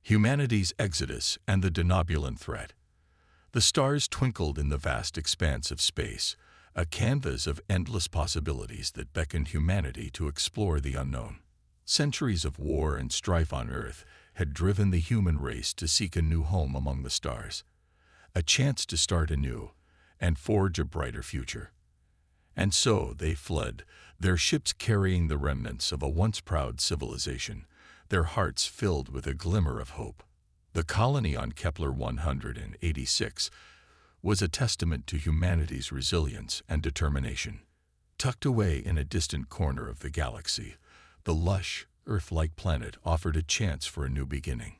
Humanity's exodus and the denobulan threat. The stars twinkled in the vast expanse of space, a canvas of endless possibilities that beckoned humanity to explore the unknown. Centuries of war and strife on Earth had driven the human race to seek a new home among the stars, a chance to start anew and forge a brighter future. And so they fled, their ships carrying the remnants of a once proud civilization, their hearts filled with a glimmer of hope. The colony on Kepler 186 was a testament to humanity's resilience and determination. Tucked away in a distant corner of the galaxy, the lush, Earth-like planet offered a chance for a new beginning.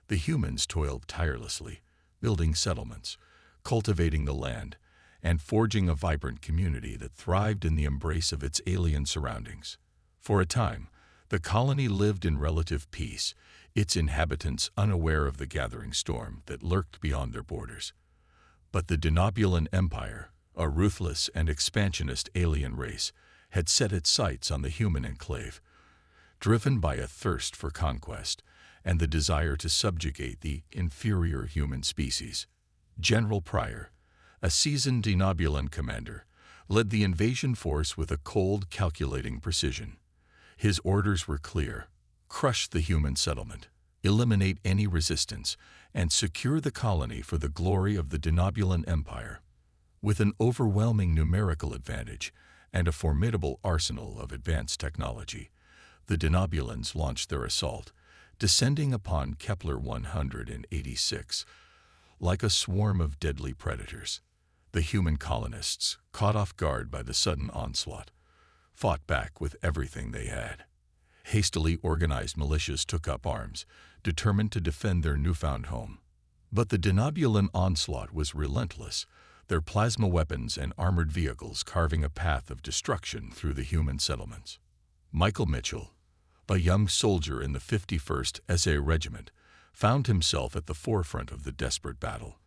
The humans toiled tirelessly, building settlements, cultivating the land, and forging a vibrant community that thrived in the embrace of its alien surroundings. For a time, the colony lived in relative peace, its inhabitants unaware of the gathering storm that lurked beyond their borders. But the Denobulan Empire, a ruthless and expansionist alien race, had set its sights on the human enclave, driven by a thirst for conquest and the desire to subjugate the inferior human species. General Pryor, a seasoned Denobulan commander, led the invasion force with a cold, calculating precision. His orders were clear: crush the human settlement, eliminate any resistance, and secure the colony for the glory of the Denobulan Empire. With an overwhelming numerical advantage and a formidable arsenal of advanced technology, the Denobulans launched their assault, descending upon Kepler 186 like a swarm of deadly predators. The human colonists, caught off guard by the sudden onslaught, fought back with everything they had. Hastily organized militias took up arms, determined to defend their newfound home. But the Denobulan onslaught was relentless, their plasma weapons and armored vehicles carving a path of destruction through the human settlements. Michael Mitchell, a young soldier in the 51st SA Regiment, found himself at the forefront of the desperate battle.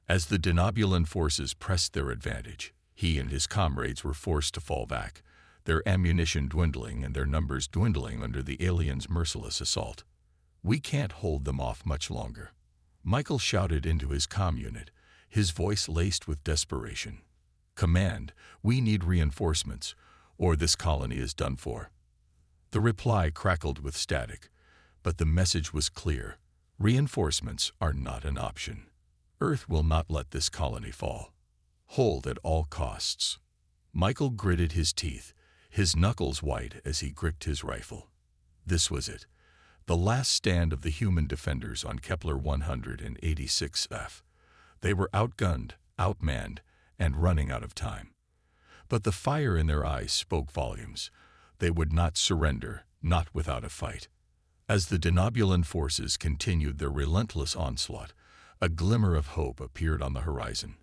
As the Denobulan forces pressed their advantage, he and his comrades were forced to fall back, their ammunition dwindling and their numbers dwindling under the aliens' merciless assault. "We can't hold them off much longer," Michael shouted into his comm unit, his voice laced with desperation. "Command, we need reinforcements, or this colony is done for." The reply crackled with static, but the message was clear: reinforcements are not an option. Earth will not let this colony fall. Hold at all costs. Michael gritted his teeth, his knuckles white as he gripped his rifle. This was it, the last stand of the human defenders on Kepler 186F. They were outgunned, outmanned, and running out of time. But the fire in their eyes spoke volumes. They would not surrender, not without a fight. As the Denobulan forces continued their relentless onslaught, a glimmer of hope appeared on the horizon.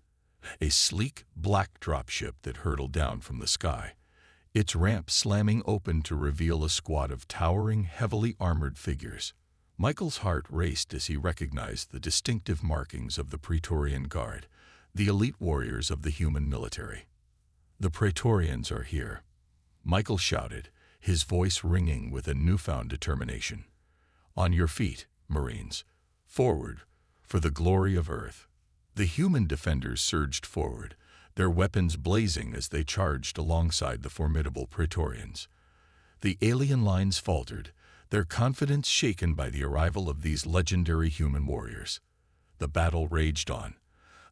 A sleek, black dropship that hurtled down from the sky, its ramp slamming open to reveal a squad of towering, heavily armored figures. Michael's heart raced as he recognized the distinctive markings of the Praetorian Guard, the elite warriors of the human military. "The Praetorians are here," Michael shouted, his voice ringing with a newfound determination. "On your feet, Marines. Forward, for the glory of Earth." The human defenders surged forward, their weapons blazing as they charged alongside the formidable Praetorians. The alien lines faltered, their confidence shaken by the arrival of these legendary human warriors. The battle raged on,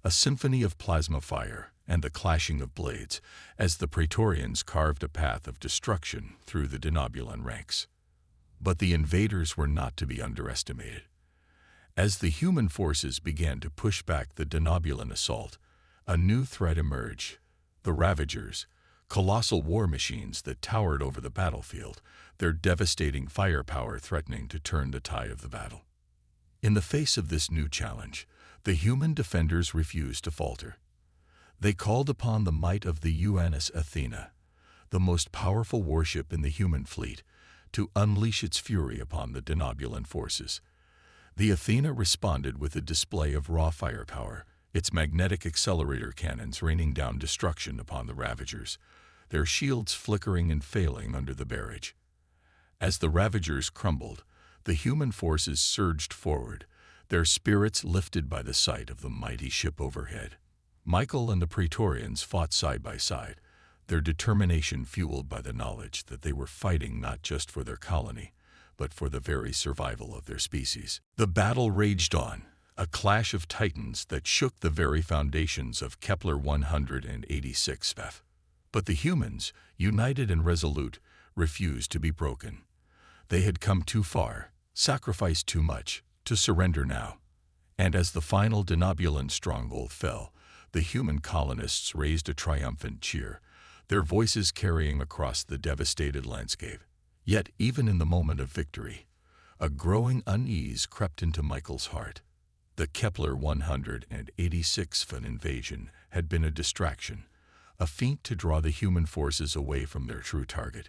a symphony of plasma fire and the clashing of blades, as the Praetorians carved a path of destruction through the Denobulan ranks. But the invaders were not to be underestimated. As the human forces began to push back the Denobulan assault, a new threat emerged: the Ravagers, colossal war machines that towered over the battlefield, their devastating firepower threatening to turn the tide of the battle. In the face of this new challenge, the human defenders refused to falter. They called upon the might of the UNS Athena, the most powerful warship in the human fleet, to unleash its fury upon the Denobulan forces. The Athena responded with a display of raw firepower, its magnetic accelerator cannons raining down destruction upon the Ravagers, their shields flickering and failing under the barrage. As the Ravagers crumbled, The human forces surged forward, their spirits lifted by the sight of the mighty ship overhead. Michael and the Praetorians fought side by side, their determination fueled by the knowledge that they were fighting not just for their colony, but for the very survival of their species. The battle raged on, a clash of titans that shook the very foundations of Kepler 186 F. But the humans, united and resolute, refused to be broken. They had come too far, sacrificed too much, to surrender now. And as the final Denobulan stronghold fell, the human colonists raised a triumphant cheer, their voices carrying across the devastated landscape. Yet even in the moment of victory, a growing unease crept into Michael's heart. The Kepler 186 F invasion had been a distraction, a feint to draw the human forces away from their true target,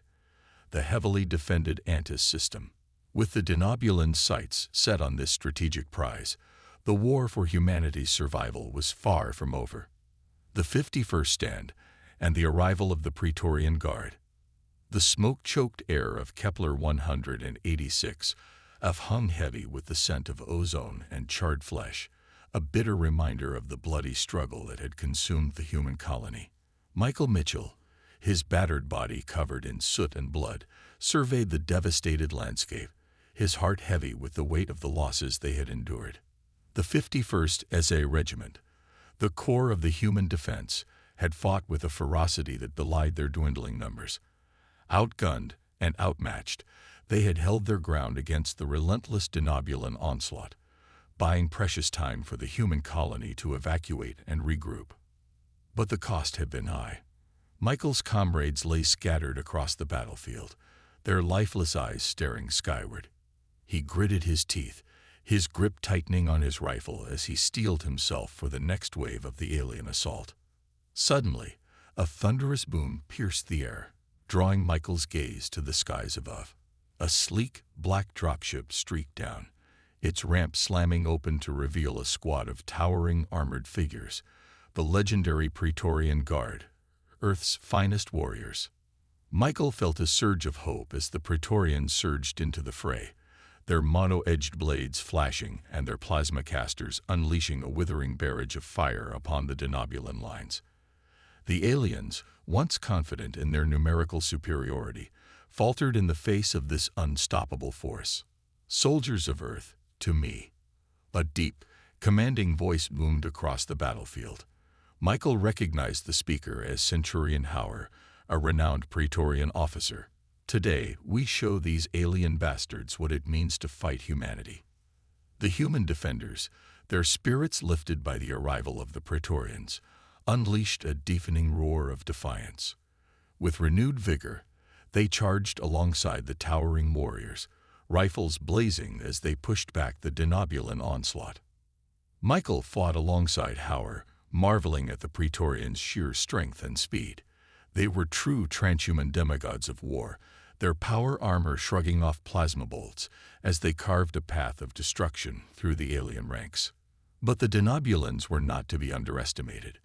the heavily defended Antis system. With the Denobulan sights set on this strategic prize, the war for humanity's survival was far from over. The 51st stand and the arrival of the Praetorian Guard. The smoke-choked air of Kepler 186 F hung heavy with the scent of ozone and charred flesh, a bitter reminder of the bloody struggle that had consumed the human colony. Michael Mitchell, his battered body covered in soot and blood, surveyed the devastated landscape, his heart heavy with the weight of the losses they had endured. The 51st SA Regiment, the core of the human defense, had fought with a ferocity that belied their dwindling numbers. Outgunned and outmatched, they had held their ground against the relentless Denobulan onslaught, buying precious time for the human colony to evacuate and regroup. But the cost had been high. Michael's comrades lay scattered across the battlefield, their lifeless eyes staring skyward. He gritted his teeth, his grip tightening on his rifle as he steeled himself for the next wave of the alien assault. Suddenly, a thunderous boom pierced the air, drawing Michael's gaze to the skies above. A sleek, black dropship streaked down, its ramp slamming open to reveal a squad of towering armored figures, the legendary Praetorian Guard, Earth's finest warriors. Michael felt a surge of hope as the Praetorians surged into the fray, their mono-edged blades flashing and their plasma casters unleashing a withering barrage of fire upon the Denobulan lines. The aliens, once confident in their numerical superiority, faltered in the face of this unstoppable force. "Soldiers of Earth, to me." A deep, commanding voice boomed across the battlefield. Michael recognized the speaker as Centurion Hauer, a renowned Praetorian officer. "Today, we show these alien bastards what it means to fight humanity." The human defenders, their spirits lifted by the arrival of the Praetorians, unleashed a deafening roar of defiance. With renewed vigor, they charged alongside the towering warriors, rifles blazing as they pushed back the Denobulan onslaught. Michael fought alongside Hauer, marveling at the Praetorians' sheer strength and speed. They were true transhuman demigods of war, their power armor shrugging off plasma bolts as they carved a path of destruction through the alien ranks. But the Denobulans were not to be underestimated.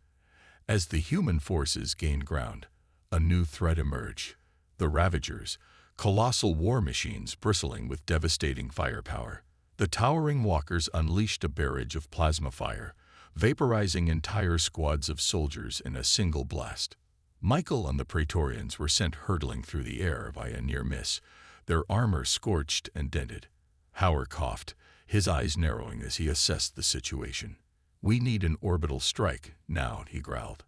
As the human forces gained ground, a new threat emerged: the Ravagers, colossal war machines bristling with devastating firepower. The towering walkers unleashed a barrage of plasma fire, vaporizing entire squads of soldiers in a single blast. Michael and the Praetorians were sent hurtling through the air by a near miss, their armor scorched and dented. Hauer coughed, his eyes narrowing as he assessed the situation. "We need an orbital strike now," he growled.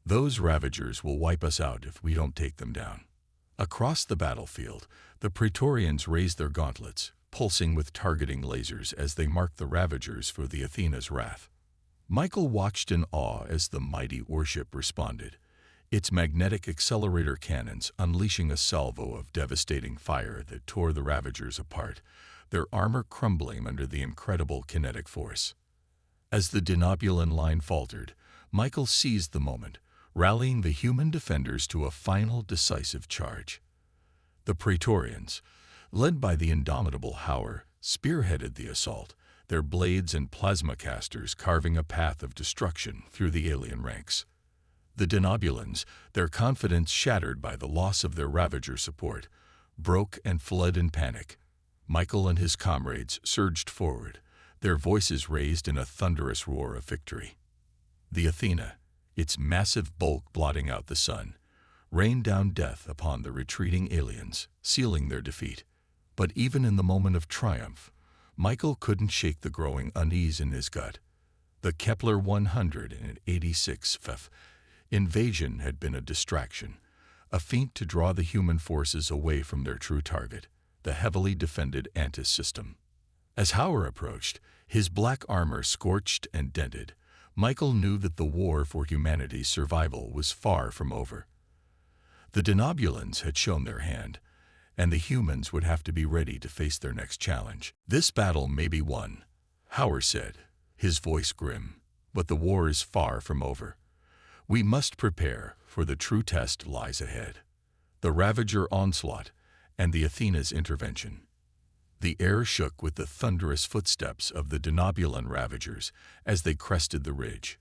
"Those Ravagers will wipe us out if we don't take them down." Across the battlefield, the Praetorians raised their gauntlets, pulsing with targeting lasers as they marked the Ravagers for the Athena's wrath. Michael watched in awe as the mighty warship responded, its magnetic accelerator cannons unleashing a salvo of devastating fire that tore the Ravagers apart, their armor crumbling under the incredible kinetic force. As the Denobulan line faltered, Michael seized the moment, rallying the human defenders to a final decisive charge. The Praetorians, led by the indomitable Hauer, spearheaded the assault, their blades and plasma casters carving a path of destruction through the alien ranks. The Denobulans, their confidence shattered by the loss of their Ravager support, broke and fled in panic. Michael and his comrades surged forward, their voices raised in a thunderous roar of victory. The Athena, its massive bulk blotting out the sun, rained down death upon the retreating aliens, sealing their defeat. But even in the moment of triumph, Michael couldn't shake the growing unease in his gut. The Kepler 186 FF invasion had been a distraction, a feint to draw the human forces away from their true target, the heavily defended Antis system. As Hauer approached, his black armor scorched and dented, Michael knew that the war for humanity's survival was far from over. The Denobulans had shown their hand, and the humans would have to be ready to face their next challenge. "This battle may be won," Hauer said, his voice grim, "but the war is far from over. We must prepare, for the true test lies ahead. The Ravager onslaught and the Athena's intervention." The air shook with the thunderous footsteps of the Denobulan Ravagers as they crested the ridge,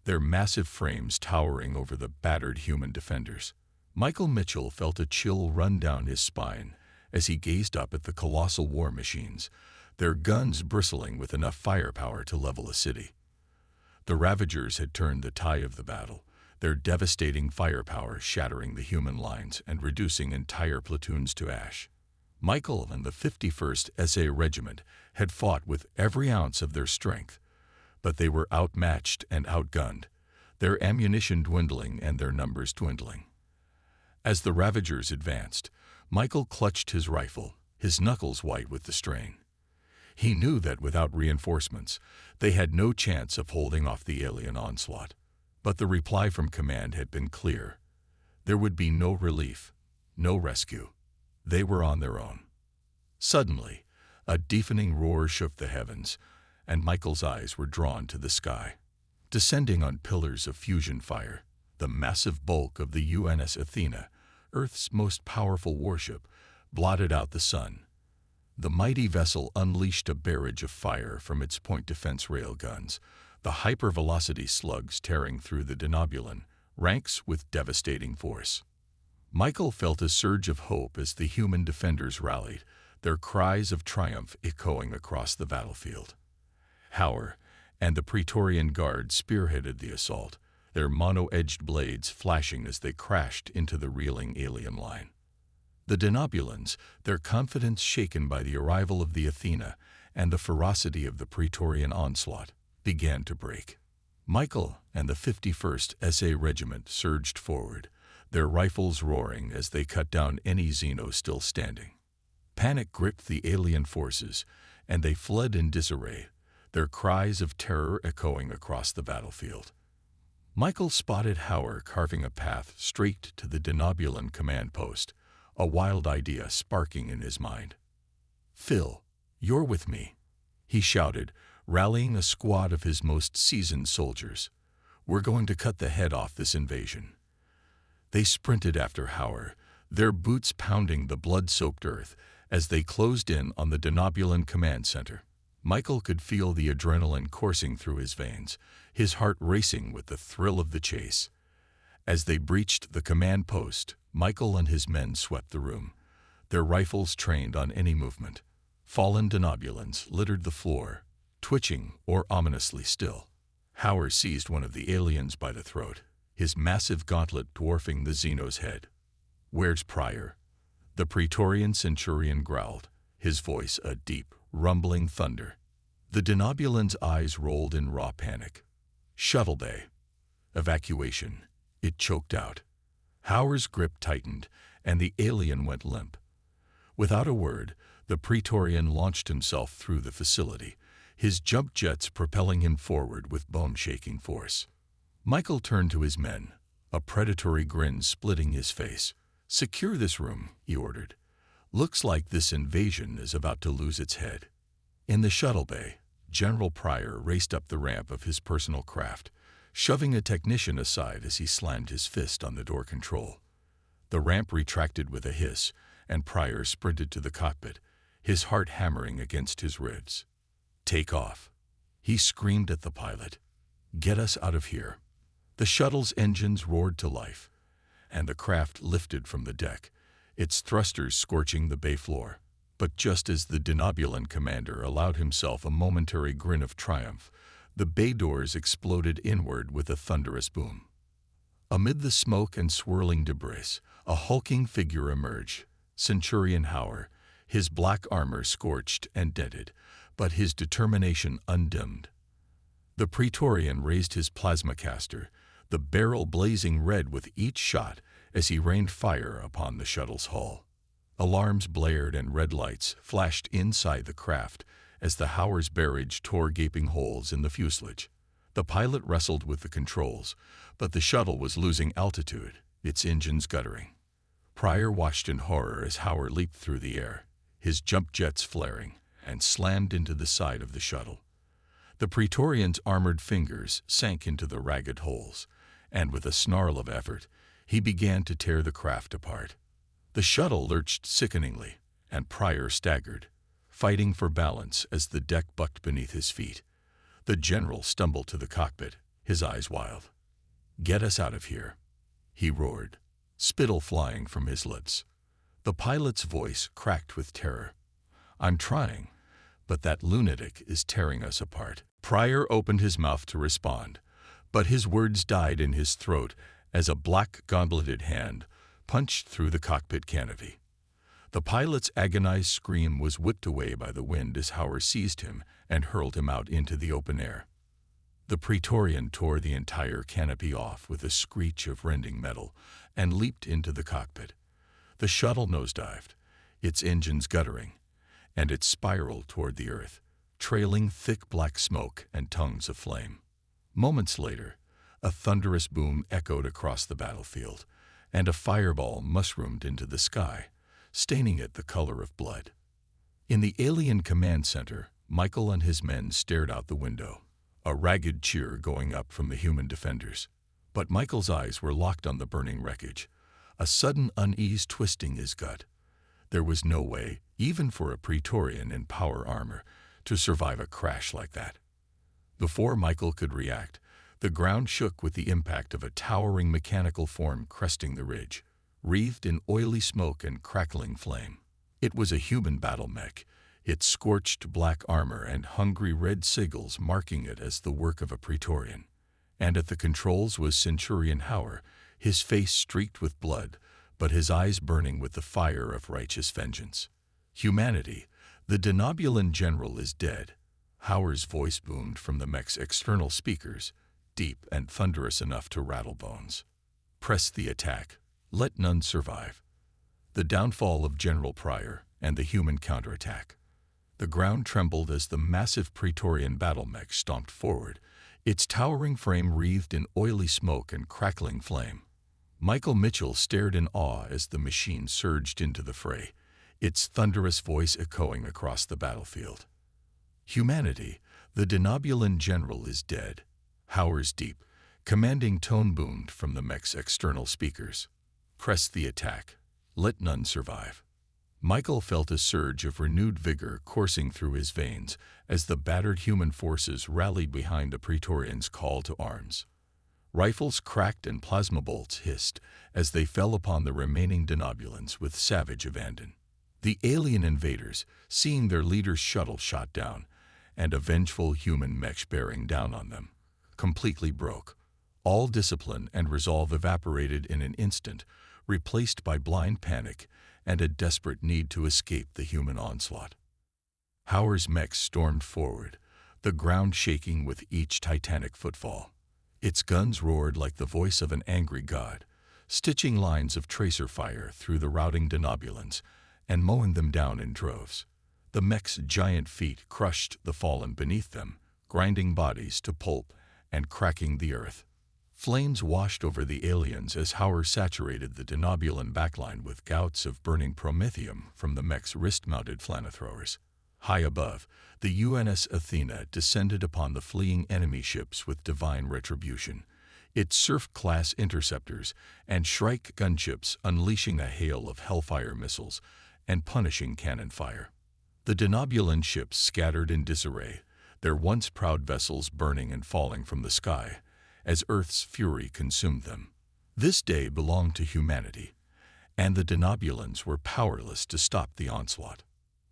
their massive frames towering over the battered human defenders. Michael Mitchell felt a chill run down his spine as he gazed up at the colossal war machines, their guns bristling with enough firepower to level a city. The Ravagers had turned the tide of the battle, their devastating firepower shattering the human lines and reducing entire platoons to ash. Michael and the 51st SA Regiment had fought with every ounce of their strength, but they were outmatched and outgunned, their ammunition dwindling and their numbers dwindling. As the Ravagers advanced, Michael clutched his rifle, his knuckles white with the strain. He knew that without reinforcements, they had no chance of holding off the alien onslaught. But the reply from command had been clear. There would be no relief, no rescue. They were on their own. Suddenly, a deafening roar shook the heavens, and Michael's eyes were drawn to the sky. Descending on pillars of fusion fire, the massive bulk of the UNS Athena, Earth's most powerful warship, blotted out the sun. The mighty vessel unleashed a barrage of fire from its point defense rail guns, the hypervelocity slugs tearing through the Denobulan ranks with devastating force. Michael felt a surge of hope as the human defenders rallied, their cries of triumph echoing across the battlefield. Hauer and the Praetorian Guard spearheaded the assault, their mono-edged blades flashing as they crashed into the reeling alien line. The Denobulans, their confidence shaken by the arrival of the Athena and the ferocity of the Praetorian onslaught, began to break. Michael and the 51st SA Regiment surged forward, their rifles roaring as they cut down any Xeno still standing. Panic gripped the alien forces, and they fled in disarray, their cries of terror echoing across the battlefield. Michael spotted Hauer carving a path straight to the Denobulan command post, a wild idea sparking in his mind. "Phil, you're with me," he shouted, rallying a squad of his most seasoned soldiers. "We're going to cut the head off this invasion." They sprinted after Hauer, their boots pounding the blood-soaked earth as they closed in on the Denobulan command center. Michael could feel the adrenaline coursing through his veins, his heart racing with the thrill of the chase. As they breached the command post, Michael and his men swept the room, their rifles trained on any movement. Fallen Denobulans littered the floor, twitching or ominously still. Hauer seized one of the aliens by the throat, his massive gauntlet dwarfing the Xeno's head. "Where's Pryor?" The Praetorian centurion growled, his voice a deep, rumbling thunder. The Denobulan's eyes rolled in raw panic. "Shuttle bay. Evacuation," it choked out. Hauer's grip tightened, and the alien went limp. Without a word, the Praetorian launched himself through the facility, his jump jets propelling him forward with bone-shaking force. Michael turned to his men, a predatory grin splitting his face. "Secure this room," he ordered. "Looks like this invasion is about to lose its head." In the shuttle bay, General Pryor raced up the ramp of his personal craft, shoving a technician aside as he slammed his fist on the door control. The ramp retracted with a hiss, and Pryor sprinted to the cockpit, his heart hammering against his ribs. "Take off," he screamed at the pilot. "Get us out of here." The shuttle's engines roared to life, and the craft lifted from the deck, its thrusters scorching the bay floor. But just as the Denobulan commander allowed himself a momentary grin of triumph, the bay doors exploded inward with a thunderous boom. Amid the smoke and swirling debris, a hulking figure emerged, Centurion Howard, his black armor scorched and dented, but his determination undimmed. The Praetorian raised his plasma caster, the barrel blazing red with each shot as he rained fire upon the shuttle's hull. Alarms blared and red lights flashed inside the craft as the Howard's barrage tore gaping holes in the fuselage. The pilot wrestled with the controls, but the shuttle was losing altitude, its engines guttering. Pryor watched in horror as Howard leaped through the air, his jump jets flaring, and slammed into the side of the shuttle. The Praetorian's armored fingers sank into the ragged holes, and with a snarl of effort, he began to tear the craft apart. The shuttle lurched sickeningly, and Pryor staggered, fighting for balance as the deck bucked beneath his feet. The general stumbled to the cockpit, his eyes wild. "Get us out of here," he roared, spittle flying from his lips. The pilot's voice cracked with terror. "I'm trying, but that lunatic is tearing us apart." Pryor opened his mouth to respond, but his words died in his throat as a black gauntleted hand punched through the cockpit canopy. The pilot's agonized scream was whipped away by the wind as Howard seized him and hurled him out into the open air. The Praetorian tore the entire canopy off with a screech of rending metal and leaped into the cockpit. The shuttle nosedived, its engines guttering, and it spiraled toward the earth, trailing thick black smoke and tongues of flame. Moments later, a thunderous boom echoed across the battlefield, and a fireball mushroomed into the sky, staining it the color of blood. In the alien command center, Michael and his men stared out the window, a ragged cheer going up from the human defenders. But Michael's eyes were locked on the burning wreckage, a sudden unease twisting his gut. There was no way, even for a Praetorian in power armor, to survive a crash like that. Before Michael could react, the ground shook with the impact of a towering mechanical form cresting the ridge, wreathed in oily smoke and crackling flame. It was a human battle mech, its scorched black armor and hungry red sigils marking it as the work of a Praetorian. And at the controls was Centurion Howard, his face streaked with blood, but his eyes burning with the fire of righteous vengeance. "Humanity, the Denobulan general is dead." Howard's voice boomed from the mech's external speakers, deep and thunderous enough to rattle bones. "Press the attack. Let none survive." The downfall of General Pryor and the human counterattack. The ground trembled as the massive Praetorian battle mech stomped forward, its towering frame wreathed in oily smoke and crackling flame. Michael Mitchell stared in awe as the machine surged into the fray, its thunderous voice echoing across the battlefield. "Humanity, the Denobulan general is dead." Howard's deep, commanding tone boomed from the mech's external speakers. "Press the attack. Let none survive." Michael felt a surge of renewed vigor coursing through his veins as the battered human forces rallied behind the Praetorian's call to arms. Rifles cracked and plasma bolts hissed as they fell upon the remaining Denobulans with savage abandon. The alien invaders, seeing their leader's shuttle shot down, and a vengeful human mech bearing down on them, completely broke. All discipline and resolve evaporated in an instant, replaced by blind panic and a desperate need to escape the human onslaught. Howard's mech stormed forward, the ground shaking with each titanic footfall. Its guns roared like the voice of an angry god, stitching lines of tracer fire through the routing Denobulans and mowing them down in droves. The mech's giant feet crushed the fallen beneath them, grinding bodies to pulp and cracking the earth. Flames washed over the aliens as Howard saturated the Denobulan backline with gouts of burning promethium from the mech's wrist-mounted flamethrowers. High above, the UNS Athena descended upon the fleeing enemy ships with divine retribution, its Surf-class interceptors and Shrike gunships unleashing a hail of Hellfire missiles and punishing cannon fire. The Denobulan ships scattered in disarray, their once proud vessels burning and falling from the sky, as Earth's fury consumed them. This day belonged to humanity, and the Denobulans were powerless to stop the onslaught.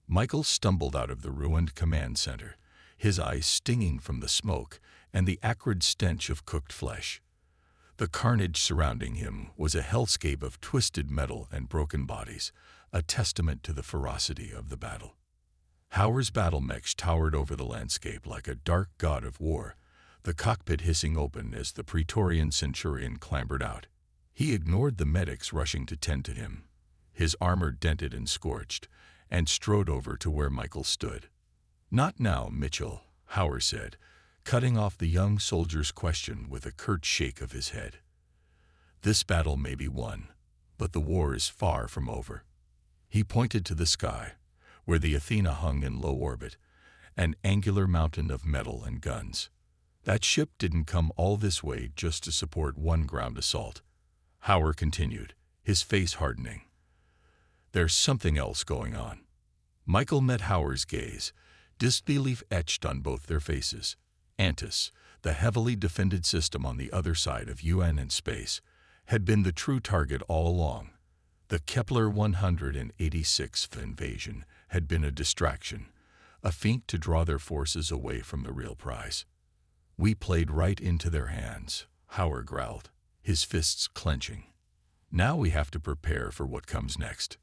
Michael stumbled out of the ruined command center, his eyes stinging from the smoke and the acrid stench of cooked flesh. The carnage surrounding him was a hellscape of twisted metal and broken bodies, a testament to the ferocity of the battle. Howard's battle mech towered over the landscape like a dark god of war, the cockpit hissing open as the Praetorian centurion clambered out. He ignored the medics rushing to tend to him, his armor dented and scorched, and strode over to where Michael stood. "Not now, Mitchell," Howard said, cutting off the young soldier's question with a curt shake of his head. "This battle may be won, but the war is far from over." He pointed to the sky, where the Athena hung in low orbit, an angular mountain of metal and guns. That ship didn't come all this way just to support one ground assault. Howard continued, his face hardening. "There's something else going on." Michael met Howard's gaze, disbelief etched on both their faces. Antis, the heavily defended system on the other side of UN and space, had been the true target all along. The Kepler 186th invasion had been a distraction, a feint to draw their forces away from the real prize. "We played right into their hands," Howard growled, his fists clenching. "Now we have to prepare for what comes next."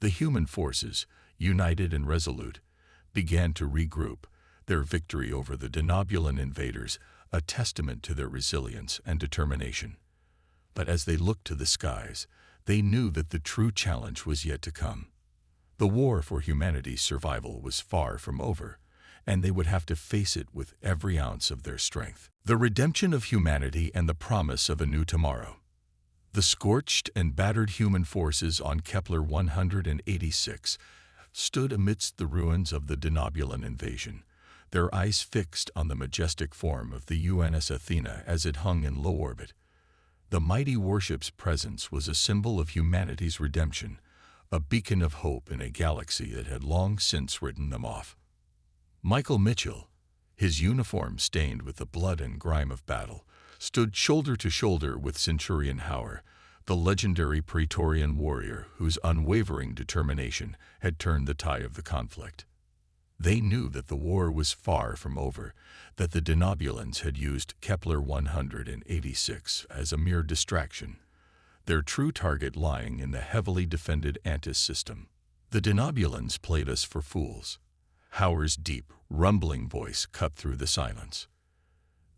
The human forces, united and resolute, began to regroup, their victory over the Denobulan invaders a testament to their resilience and determination. But as they looked to the skies, they knew that the true challenge was yet to come. The war for humanity's survival was far from over, and they would have to face it with every ounce of their strength. The redemption of humanity and the promise of a new tomorrow. The scorched and battered human forces on Kepler 186 stood amidst the ruins of the Denobulan invasion, their eyes fixed on the majestic form of the UNS Athena as it hung in low orbit. The mighty warship's presence was a symbol of humanity's redemption, a beacon of hope in a galaxy that had long since written them off. Michael Mitchell, his uniform stained with the blood and grime of battle, stood shoulder to shoulder with Centurion Howard, the legendary Praetorian warrior whose unwavering determination had turned the tide of the conflict. They knew that the war was far from over, that the Denobulans had used Kepler 186 as a mere distraction, their true target lying in the heavily defended Antis system. "The Denobulans played us for fools," Howard's deep, rumbling voice cut through the silence.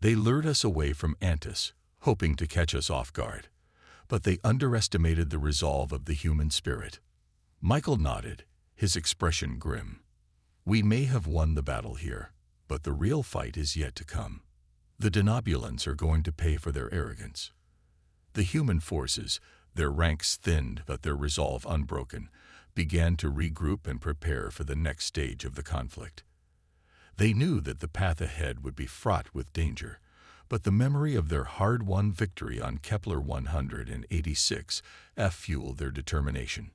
"They lured us away from Antis, hoping to catch us off guard, but they underestimated the resolve of the human spirit." Michael nodded, his expression grim. "We may have won the battle here, but the real fight is yet to come. The Denobulans are going to pay for their arrogance." The human forces, their ranks thinned but their resolve unbroken, began to regroup and prepare for the next stage of the conflict. They knew that the path ahead would be fraught with danger, but the memory of their hard-won victory on Kepler 186 fueled their determination.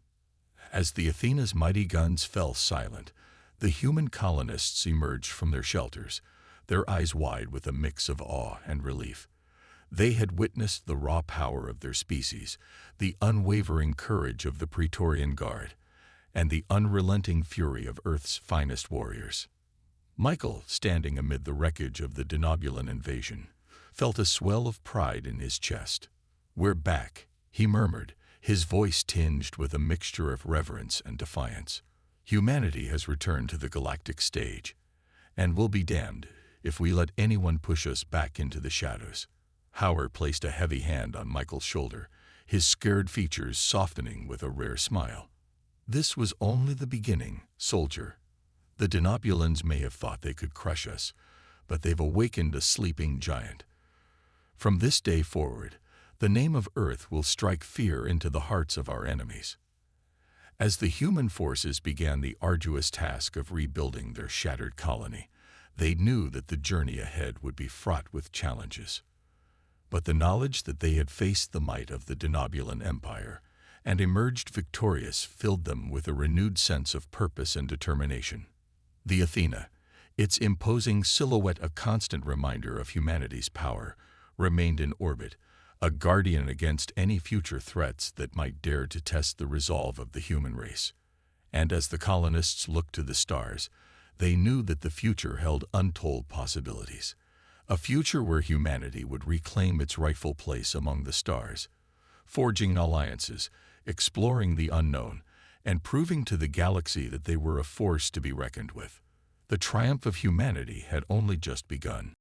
As the Athena's mighty guns fell silent, the human colonists emerged from their shelters, their eyes wide with a mix of awe and relief. They had witnessed the raw power of their species, the unwavering courage of the Praetorian Guard, and the unrelenting fury of Earth's finest warriors. Michael, standing amid the wreckage of the Denobulan invasion, felt a swell of pride in his chest. "We're back," he murmured, his voice tinged with a mixture of reverence and defiance. "Humanity has returned to the galactic stage, and we'll be damned if we let anyone push us back into the shadows." Howard placed a heavy hand on Michael's shoulder, his scared features softening with a rare smile. "This was only the beginning, soldier. The Denobulans may have thought they could crush us, but they've awakened a sleeping giant. From this day forward, the name of Earth will strike fear into the hearts of our enemies." As the human forces began the arduous task of rebuilding their shattered colony, they knew that the journey ahead would be fraught with challenges. But the knowledge that they had faced the might of the Denobulan Empire and emerged victorious filled them with a renewed sense of purpose and determination. The Athena, its imposing silhouette a constant reminder of humanity's power, remained in orbit, a guardian against any future threats that might dare to test the resolve of the human race. And as the colonists looked to the stars, they knew that the future held untold possibilities. A future where humanity would reclaim its rightful place among the stars, forging alliances, exploring the unknown, and proving to the galaxy that they were a force to be reckoned with. The triumph of humanity had only just begun.